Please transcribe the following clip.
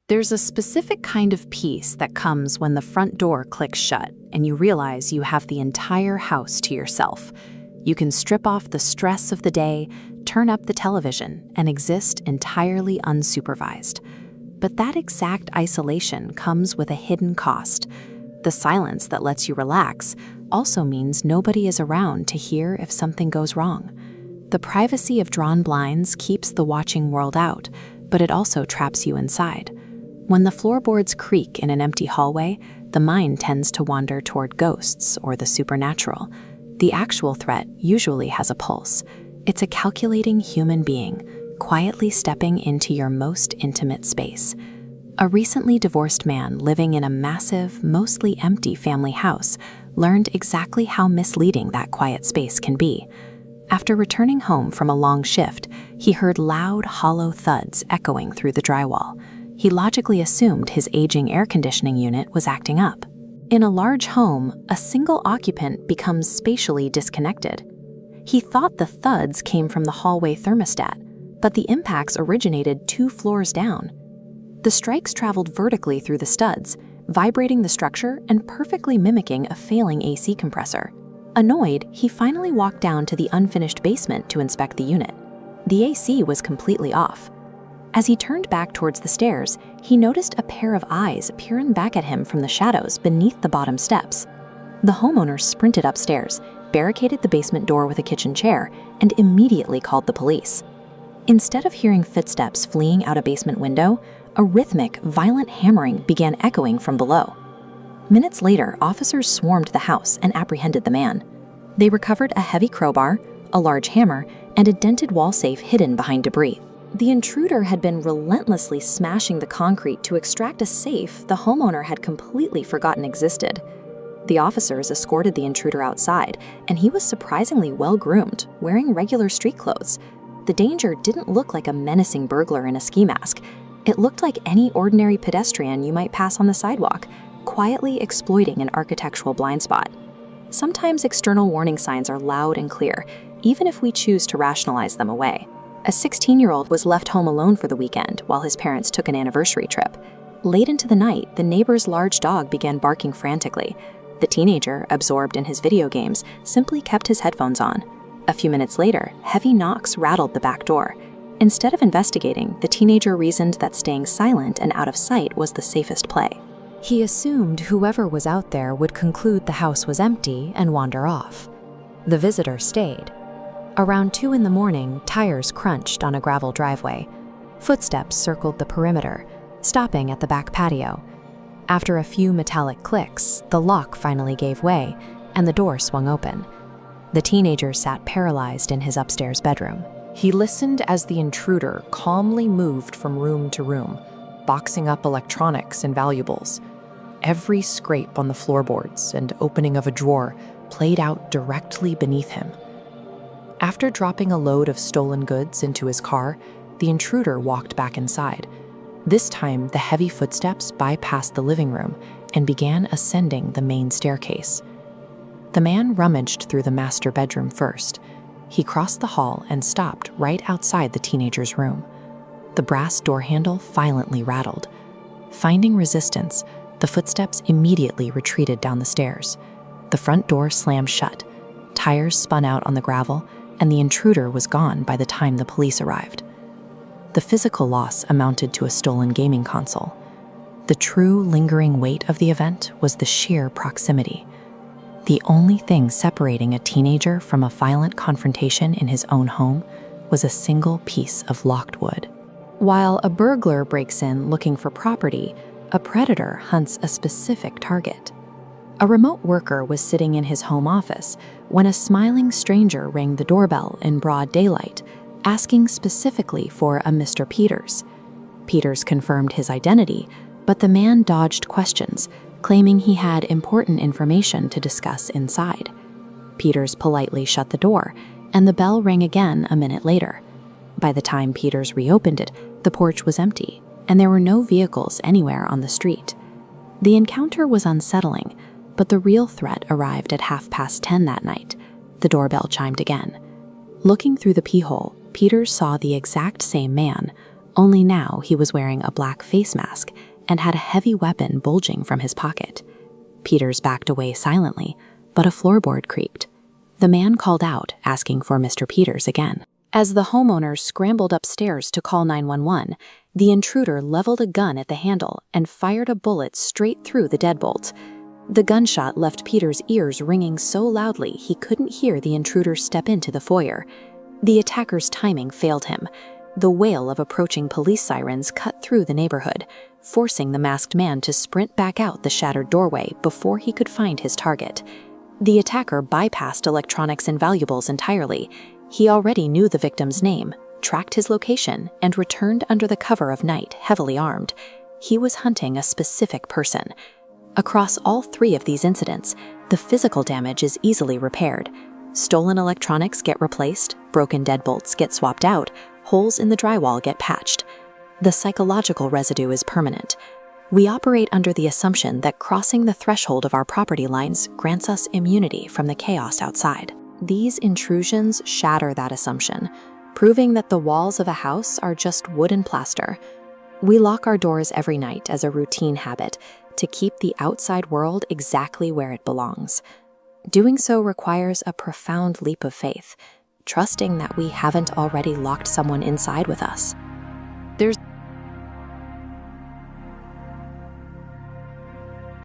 There's a specific kind of peace that comes when the front door clicks shut and you realize you have the entire house to yourself. You can strip off the stress of the day, turn up the television, and exist entirely unsupervised. But that exact isolation comes with a hidden cost. The silence that lets you relax also means nobody is around to hear if something goes wrong. The privacy of drawn blinds keeps the watching world out, but it also traps you inside. When the floorboards creak in an empty hallway, the mind tends to wander toward ghosts or the supernatural. The actual threat usually has a pulse. It's a calculating human being, quietly stepping into your most intimate space. A recently divorced man living in a massive, mostly empty family house learned exactly how misleading that quiet space can be. After returning home from a long shift, he heard loud, hollow thuds echoing through the drywall. He logically assumed his aging air conditioning unit was acting up. In a large home, a single occupant becomes spatially disconnected. He thought the thuds came from the hallway thermostat, but the impacts originated 2 floors down. The strikes traveled vertically through the studs, vibrating the structure and perfectly mimicking a failing AC compressor. Annoyed, he finally walked down to the unfinished basement to inspect the unit. The AC was completely off. As he turned back towards the stairs, he noticed a pair of eyes peering back at him from the shadows beneath the bottom steps. The homeowner sprinted upstairs, barricaded the basement door with a kitchen chair, and immediately called the police. Instead of hearing footsteps fleeing out a basement window, a rhythmic, violent hammering began echoing from below. Minutes later, officers swarmed the house and apprehended the man. They recovered a heavy crowbar, a large hammer, and a dented wall safe hidden behind debris. The intruder had been relentlessly smashing the concrete to extract a safe the homeowner had completely forgotten existed. The officers escorted the intruder outside, and he was surprisingly well-groomed, wearing regular street clothes. The danger didn't look like a menacing burglar in a ski mask. It looked like any ordinary pedestrian you might pass on the sidewalk, quietly exploiting an architectural blind spot. Sometimes external warning signs are loud and clear, even if we choose to rationalize them away. A 16-year-old was left home alone for the weekend while his parents took an anniversary trip. Late into the night, the neighbor's large dog began barking frantically. The teenager, absorbed in his video games, simply kept his headphones on. A few minutes later, heavy knocks rattled the back door. Instead of investigating, the teenager reasoned that staying silent and out of sight was the safest play. He assumed whoever was out there would conclude the house was empty and wander off. The visitor stayed. Around 2 in the morning, tires crunched on a gravel driveway. Footsteps circled the perimeter, stopping at the back patio. After a few metallic clicks, the lock finally gave way, and the door swung open. The teenager sat paralyzed in his upstairs bedroom. He listened as the intruder calmly moved from room to room, boxing up electronics and valuables. Every scrape on the floorboards and opening of a drawer played out directly beneath him. After dropping a load of stolen goods into his car, the intruder walked back inside. This time, the heavy footsteps bypassed the living room and began ascending the main staircase. The man rummaged through the master bedroom first. He crossed the hall and stopped right outside the teenager's room. The brass door handle violently rattled. Finding resistance, the footsteps immediately retreated down the stairs. The front door slammed shut. Tires spun out on the gravel, and the intruder was gone by the time the police arrived. The physical loss amounted to a stolen gaming console. The true lingering weight of the event was the sheer proximity. The only thing separating a teenager from a violent confrontation in his own home was a single piece of locked wood. While a burglar breaks in looking for property, a predator hunts a specific target. A remote worker was sitting in his home office when a smiling stranger rang the doorbell in broad daylight, asking specifically for a Mr. Peters. Peters confirmed his identity, but the man dodged questions, claiming he had important information to discuss inside. Peters politely shut the door, and the bell rang again a minute later. By the time Peters reopened it, the porch was empty, and there were no vehicles anywhere on the street. The encounter was unsettling, but the real threat arrived at 10:30 that night. The doorbell chimed again. Looking through the peephole, Peters saw the exact same man, only now he was wearing a black face mask and had a heavy weapon bulging from his pocket. Peters backed away silently, but a floorboard creaked. The man called out, asking for Mr. Peters again. As the homeowners scrambled upstairs to call 911, the intruder leveled a gun at the handle and fired a bullet straight through the deadbolt. The gunshot left Peters' ears ringing so loudly he couldn't hear the intruder step into the foyer. The attacker's timing failed him. The wail of approaching police sirens cut through the neighborhood, forcing the masked man to sprint back out the shattered doorway before he could find his target. The attacker bypassed electronics and valuables entirely. He already knew the victim's name, tracked his location, and returned under the cover of night, heavily armed. He was hunting a specific person. Across all three of these incidents, the physical damage is easily repaired. Stolen electronics get replaced, broken deadbolts get swapped out, holes in the drywall get patched. The psychological residue is permanent. We operate under the assumption that crossing the threshold of our property lines grants us immunity from the chaos outside. These intrusions shatter that assumption, proving that the walls of a house are just wood and plaster. We lock our doors every night as a routine habit to keep the outside world exactly where it belongs. Doing so requires a profound leap of faith, trusting that we haven't already locked someone inside with us. There's